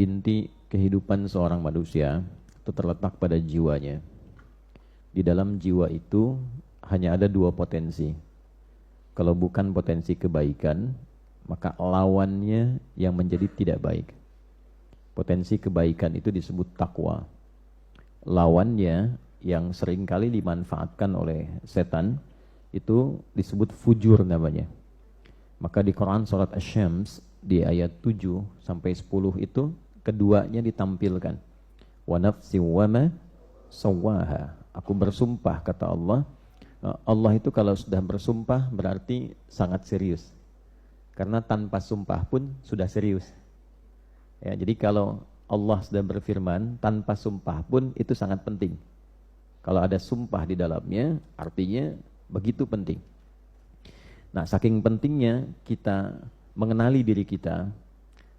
Inti kehidupan seorang manusia itu terletak pada jiwanya. Di dalam jiwa itu hanya ada dua potensi. Kalau bukan potensi kebaikan, maka lawannya yang menjadi tidak baik. Potensi kebaikan itu disebut takwa. Lawannya yang seringkali dimanfaatkan oleh setan itu disebut fujur namanya. Maka di Quran surat Asy-Syams di ayat 7 sampai 10 itu keduanya ditampilkan. Wa nafsin wa ma sawwaha. Aku bersumpah, kata Allah. Allah itu kalau sudah bersumpah berarti sangat serius. Karena tanpa sumpah pun sudah serius. Ya, jadi kalau Allah sudah berfirman tanpa sumpah pun itu sangat penting. Kalau ada sumpah di dalamnya artinya begitu penting. Nah, saking pentingnya kita mengenali diri kita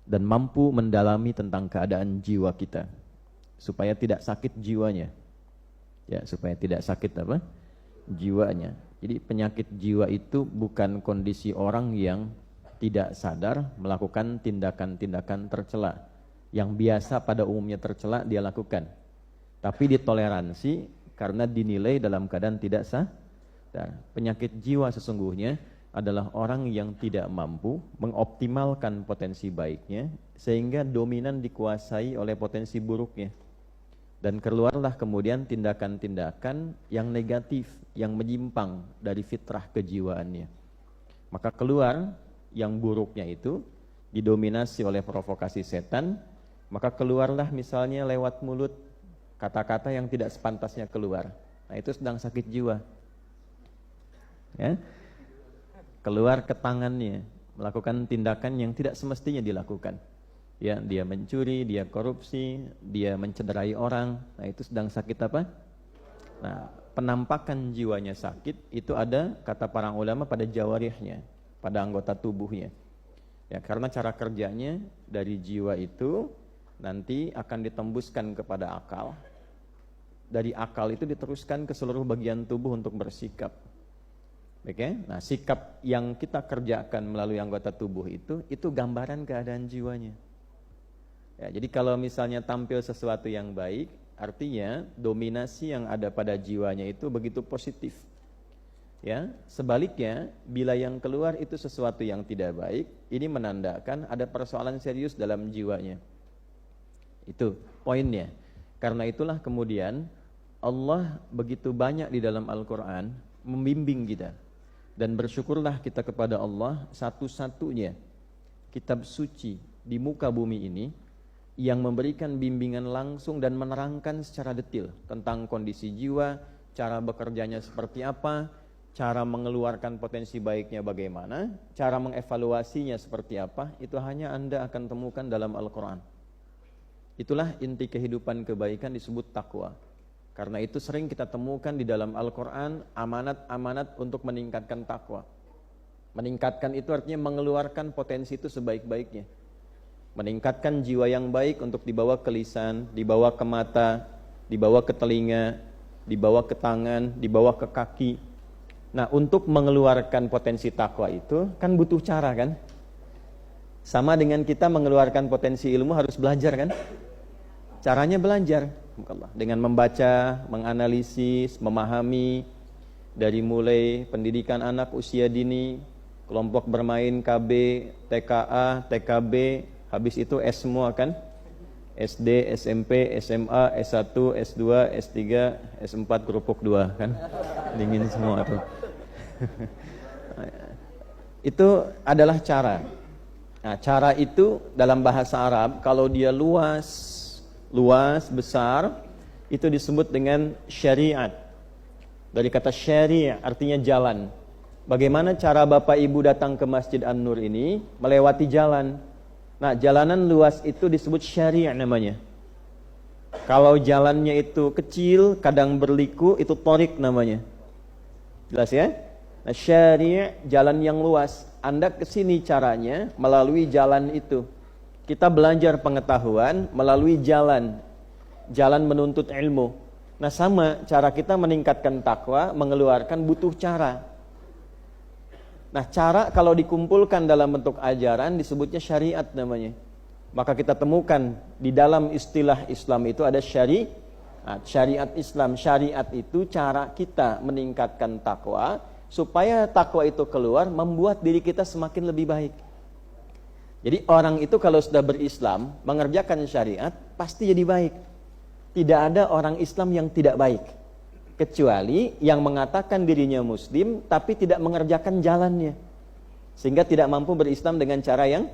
dan mampu mendalami tentang keadaan jiwa kita supaya tidak sakit jiwanya. Ya, supaya tidak sakit apa? Jiwanya. Jadi penyakit jiwa itu bukan kondisi orang yang tidak sadar melakukan tindakan-tindakan tercela yang biasa pada umumnya tercela dia lakukan, tapi ditoleransi karena dinilai dalam keadaan tidak sadar. Penyakit jiwa sesungguhnya adalah orang yang tidak mampu mengoptimalkan potensi baiknya sehingga dominan dikuasai oleh potensi buruknya. Dan keluarlah kemudian tindakan-tindakan yang negatif, yang menyimpang dari fitrah kejiwaannya. Maka keluar yang buruknya itu didominasi oleh provokasi setan, maka keluarlah misalnya lewat mulut kata-kata yang tidak sepantasnya keluar. Nah, itu sedang sakit jiwa. Ya. Keluar ke tangannya, melakukan tindakan yang tidak semestinya dilakukan. Ya, dia mencuri, dia korupsi, dia mencederai orang. Nah, itu sedang sakit apa? Nah, penampakan jiwanya sakit itu ada, kata para ulama, pada jawarihnya, pada anggota tubuhnya. Ya, karena cara kerjanya dari jiwa itu nanti akan ditembuskan kepada akal. Dari akal itu diteruskan ke seluruh bagian tubuh untuk bersikap. Oke? Nah, sikap yang kita kerjakan melalui anggota tubuh itu gambaran keadaan jiwanya. Ya, jadi kalau misalnya tampil sesuatu yang baik, artinya dominasi yang ada pada jiwanya itu begitu positif. Ya, sebaliknya bila yang keluar itu sesuatu yang tidak baik, ini menandakan ada persoalan serius dalam jiwanya. Itu poinnya. Karena itulah kemudian Allah begitu banyak di dalam Al-Quran membimbing kita. Dan bersyukurlah kita kepada Allah, satu-satunya kitab suci di muka bumi ini yang memberikan bimbingan langsung dan menerangkan secara detail tentang kondisi jiwa, cara bekerjanya seperti apa, cara mengeluarkan potensi baiknya bagaimana, cara mengevaluasinya seperti apa. Itu hanya Anda akan temukan dalam Al-Quran. Itulah inti kehidupan kebaikan disebut takwa. Karena itu sering kita temukan di dalam Al-Quran amanat-amanat untuk meningkatkan takwa. Meningkatkan itu artinya mengeluarkan potensi itu sebaik-baiknya. Meningkatkan jiwa yang baik untuk dibawa ke lisan, dibawa ke mata, dibawa ke telinga, dibawa ke tangan, dibawa ke kaki. Nah, untuk mengeluarkan potensi takwa itu kan butuh cara kan? Sama dengan kita mengeluarkan potensi ilmu harus belajar kan? Caranya belajar dengan membaca, menganalisis, memahami dari mulai pendidikan anak usia dini, kelompok bermain KB, TKA, TKB, habis itu S semua kan? SD, SMP, SMA, S1, S2, S3, S4, kerupuk 2 kan? Dingin semua tuh. Itu adalah cara. Nah, cara itu dalam bahasa Arab kalau dia luas, besar, itu disebut dengan syariat. Dari kata syari' artinya jalan. Bagaimana cara Bapak Ibu datang ke Masjid An-Nur ini? Melewati jalan. Nah, jalanan luas itu disebut syari' namanya. Kalau jalannya itu kecil, kadang berliku, itu thoriq namanya. Jelas ya? Nah, syari' jalan yang luas. Anda kesini caranya melalui jalan itu. Kita belajar pengetahuan melalui jalan menuntut ilmu. Nah, sama cara kita meningkatkan takwa, mengeluarkan butuh cara. Nah, cara kalau dikumpulkan dalam bentuk ajaran disebutnya syariat namanya. Maka kita temukan di dalam istilah Islam itu ada syariat Islam. Syariat itu cara kita meningkatkan takwa, supaya takwa itu keluar membuat diri kita semakin lebih baik. Jadi orang itu kalau sudah berislam, mengerjakan syariat, pasti jadi baik. Tidak ada orang Islam yang tidak baik, kecuali yang mengatakan dirinya muslim tapi tidak mengerjakan jalannya, sehingga tidak mampu berislam dengan cara yang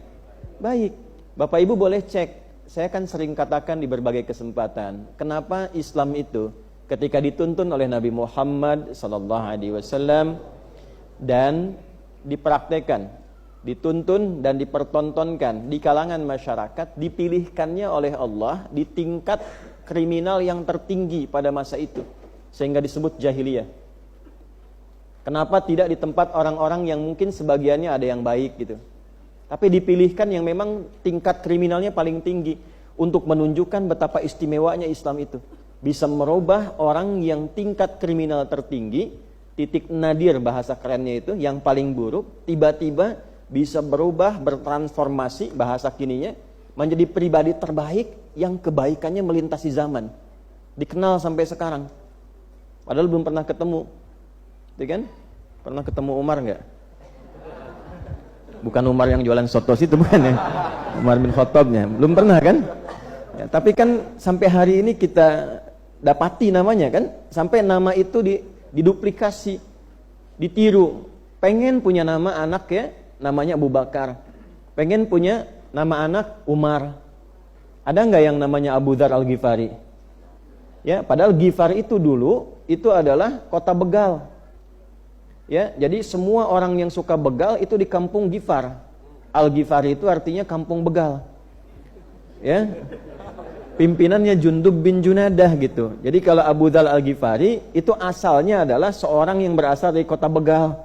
baik. Bapak Ibu boleh cek, saya kan sering katakan di berbagai kesempatan, kenapa Islam itu ketika dituntun oleh Nabi Muhammad SAW dan dipraktekkan, dituntun dan dipertontonkan di kalangan masyarakat, dipilihkannya oleh Allah di tingkat kriminal yang tertinggi pada masa itu, sehingga disebut jahiliyah. Kenapa tidak di tempat orang-orang yang mungkin sebagiannya ada yang baik gitu, tapi dipilihkan yang memang tingkat kriminalnya paling tinggi, untuk menunjukkan betapa istimewanya Islam itu. Bisa merubah orang yang tingkat kriminal tertinggi, titik nadir bahasa kerennya itu, yang paling buruk, tiba-tiba bisa berubah, bertransformasi bahasa kininya, menjadi pribadi terbaik yang kebaikannya melintasi zaman. Dikenal sampai sekarang. Padahal belum pernah ketemu. Gitu kan? Pernah ketemu Umar enggak? Bukan Umar yang jualan soto itu, bukan ya. Umar bin Khattabnya. Belum pernah kan? Ya, tapi kan sampai hari ini kita dapati namanya kan. Sampai nama itu diduplikasi, ditiru. Pengen punya nama anak ya, namanya Abu Bakar. Pengen punya nama anak Umar. Ada nggak yang namanya Abu Dzar Al-Ghifari? Ya, padahal Ghifar itu dulu itu adalah kota begal. Ya, jadi semua orang yang suka begal itu di kampung Ghifar. Al-Ghifari itu artinya kampung begal. Ya. Pimpinannya Jundub bin Junadah gitu. Jadi kalau Abu Dzar Al-Ghifari itu asalnya adalah seorang yang berasal dari kota begal.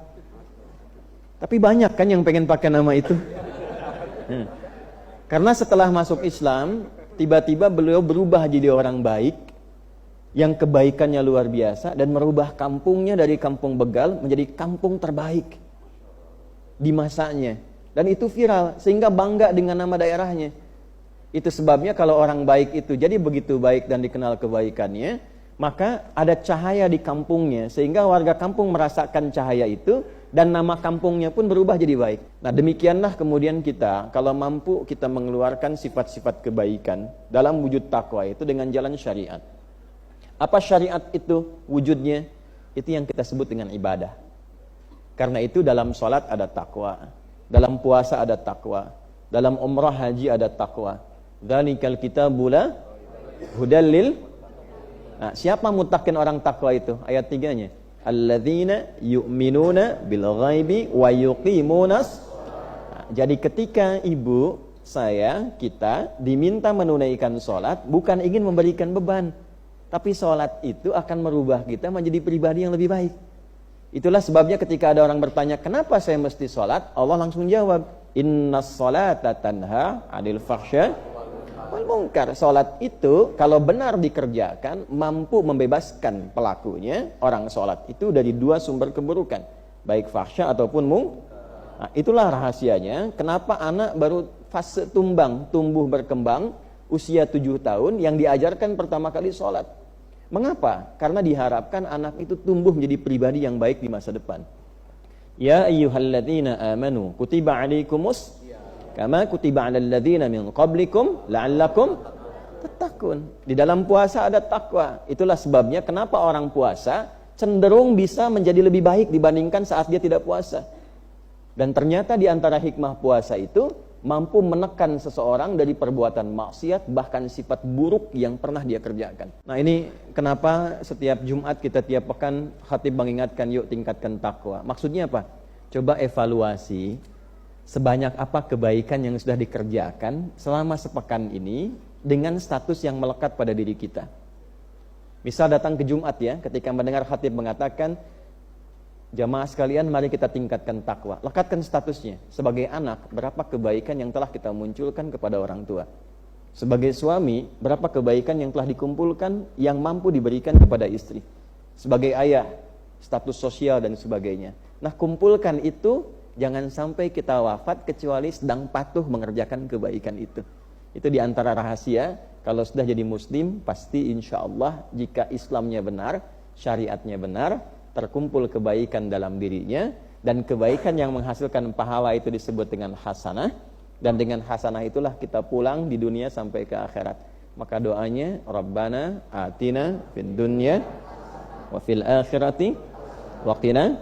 Tapi banyak kan yang pengen pakai nama itu. Karena setelah masuk Islam, tiba-tiba beliau berubah jadi orang baik, yang kebaikannya luar biasa, dan merubah kampungnya dari kampung begal menjadi kampung terbaik di masanya. Dan itu viral, sehingga bangga dengan nama daerahnya. Itu sebabnya kalau orang baik itu jadi begitu baik dan dikenal kebaikannya, maka ada cahaya di kampungnya, sehingga warga kampung merasakan cahaya itu, dan nama kampungnya pun berubah jadi baik. Nah demikianlah kemudian kita, kalau mampu kita mengeluarkan sifat-sifat kebaikan dalam wujud takwa itu dengan jalan syariat. Apa syariat itu wujudnya? Itu yang kita sebut dengan ibadah. Karena itu dalam sholat ada takwa, dalam puasa ada takwa, dalam umrah haji ada takwa. Dzalikal kitabu la hudal lil. Nah, siapa mutakin orang takwa itu? Ayat 3-nya. Alladzina yu'minuna bil ghaibi wa yuqimunas. Nah, jadi ketika ibu, saya, kita diminta menunaikan sholat, bukan ingin memberikan beban, tapi sholat itu akan merubah kita menjadi pribadi yang lebih baik. Itulah sebabnya ketika ada orang bertanya, kenapa saya mesti sholat? Allah langsung jawab, innas sholata tanha 'anil fahsya wal munkar. Sholat itu kalau benar dikerjakan mampu membebaskan pelakunya, orang sholat itu, dari dua sumber keburukan, baik fahsya ataupun munkar. Nah, itulah rahasianya kenapa anak baru fase tumbuh berkembang, usia 7 tahun, yang diajarkan pertama kali sholat. Mengapa? Karena diharapkan anak itu tumbuh menjadi pribadi yang baik di masa depan. Ya ayyuhalladzina amanu kutiba alaikumus kama kutiba alal ladzina min qablikum la'allakum tattaqun. Di dalam puasa ada takwa. Itulah sebabnya kenapa orang puasa cenderung bisa menjadi lebih baik dibandingkan saat dia tidak puasa. Dan ternyata di antara hikmah puasa itu mampu menekan seseorang dari perbuatan maksiat, bahkan sifat buruk yang pernah dia kerjakan. Nah ini kenapa setiap Jumat kita tiap pekan khatib mengingatkan yuk tingkatkan takwa. Maksudnya apa? Coba evaluasi sebanyak apa kebaikan yang sudah dikerjakan selama sepekan ini dengan status yang melekat pada diri kita. Misal datang ke Jumat ya, ketika mendengar khatib mengatakan, jamaah sekalian, mari kita tingkatkan takwa. Lekatkan statusnya. Sebagai anak, berapa kebaikan yang telah kita munculkan kepada orang tua. Sebagai suami, berapa kebaikan yang telah dikumpulkan yang mampu diberikan kepada istri. Sebagai ayah, status sosial dan sebagainya. Nah, kumpulkan itu, jangan sampai kita wafat kecuali sedang patuh mengerjakan kebaikan itu. Itu diantara rahasia. Kalau sudah jadi muslim, pasti insya Allah jika Islamnya benar, syariatnya benar, terkumpul kebaikan dalam dirinya, dan kebaikan yang menghasilkan pahala itu disebut dengan hasanah, dan dengan hasanah itulah kita pulang di dunia sampai ke akhirat. Maka doanya, Rabbana atina fid dunya wa fil akhirati wa qina